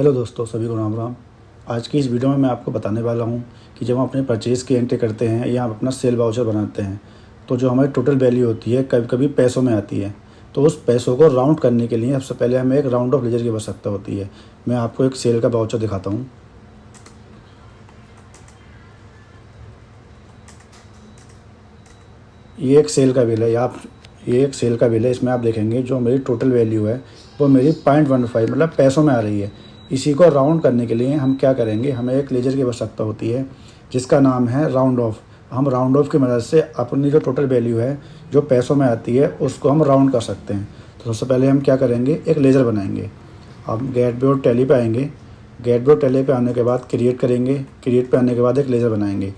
Hello दोस्तों, सभी को राम राम। आज की इस वीडियो में मैं आपको बताने वाला हूं कि जब हम अपने परचेज़ की एंट्री करते हैं या हम अपना सेल वाउचर बनाते हैं तो जो हमारी टोटल वैल्यू होती है कभी कभी पैसों में आती है। तो उस पैसों को राउंड करने के लिए सबसे पहले हमें एक राउंड ऑफ लेजर की आवश्यकता होती है। मैं आपको एक सेल का वाउचर दिखाता हूँ। ये एक सेल का बिल है। ये एक सेल का बिल है। इसमें आप देखेंगे जो मेरी टोटल वैल्यू है वो मेरी 0.15 मतलब पैसों में आ रही है। इसी को राउंड करने के लिए हम क्या करेंगे, हमें एक लेजर की आवश्यकता होती है जिसका नाम है राउंड ऑफ। हम राउंड ऑफ की मदद से अपनी जो टोटल वैल्यू है जो पैसों में आती है उसको हम राउंड कर सकते हैं। तो सबसे पहले हम क्या करेंगे, एक लेज़र बनाएंगे। हम गेटवे और टैली पे आएंगे। गेटवे और टैली पे आने के बाद क्रिएट करेंगे। क्रिएट पे आने के बाद एक लेज़र बनाएंगे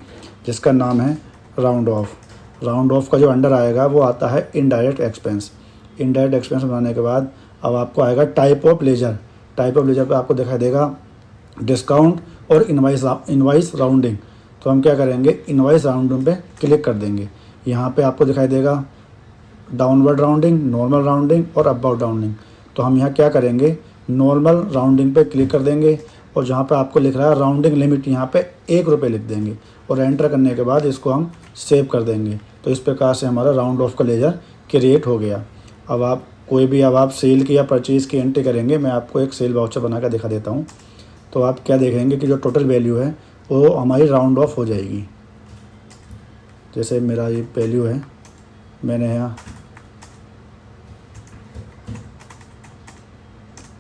जिसका नाम है राउंड ऑफ। राउंड ऑफ का जो अंडर आएगा वो आता है इनडायरेक्ट एक्सपेंस। इनडायरेक्ट एक्सपेंस बनाने के बाद अब आपको आएगा type of ledger. Type of ledger पे आपको दिखाई देगा डिस्काउंट और इनवाइस राउंडिंग। तो हम क्या करेंगे, इनवाइस राउंडिंग पे क्लिक कर देंगे। यहाँ पे आपको दिखाई देगा डाउनवर्ड राउंडिंग, नॉर्मल राउंडिंग और अपवर्ड राउंडिंग। तो हम यहाँ क्या करेंगे, नॉर्मल राउंडिंग पे क्लिक कर देंगे और जहाँ पे आपको लिख रहा है राउंडिंग लिमिट यहाँ पे ₹1 लिख देंगे और एंटर करने के बाद इसको हम सेव कर देंगे। तो इस प्रकार से हमारा राउंड ऑफ का लेजर क्रिएट हो गया। अब आप सेल की या परचेज़ की एंट्री करेंगे। मैं आपको एक सेल वाउचर बना कर दिखा देता हूँ। तो आप क्या देखेंगे कि जो टोटल वैल्यू है वो हमारी राउंड ऑफ हो जाएगी। जैसे मेरा ये वैल्यू है, मैंने यहाँ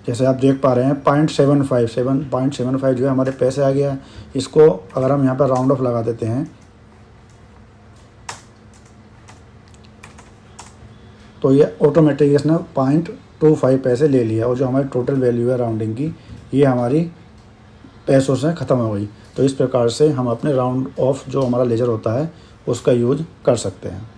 जैसे आप देख पा रहे हैं 0.75 जो है हमारे पैसे आ गया है। इसको अगर हम यहाँ पर राउंड ऑफ लगा देते हैं तो ये ऑटोमेटिक इसने 0.25 पैसे ले लिया और जो हमारी टोटल वैल्यू है राउंडिंग की ये हमारी पैसों से ख़त्म हो गई। तो इस प्रकार से हम अपने राउंड ऑफ जो हमारा लेजर होता है उसका यूज कर सकते हैं।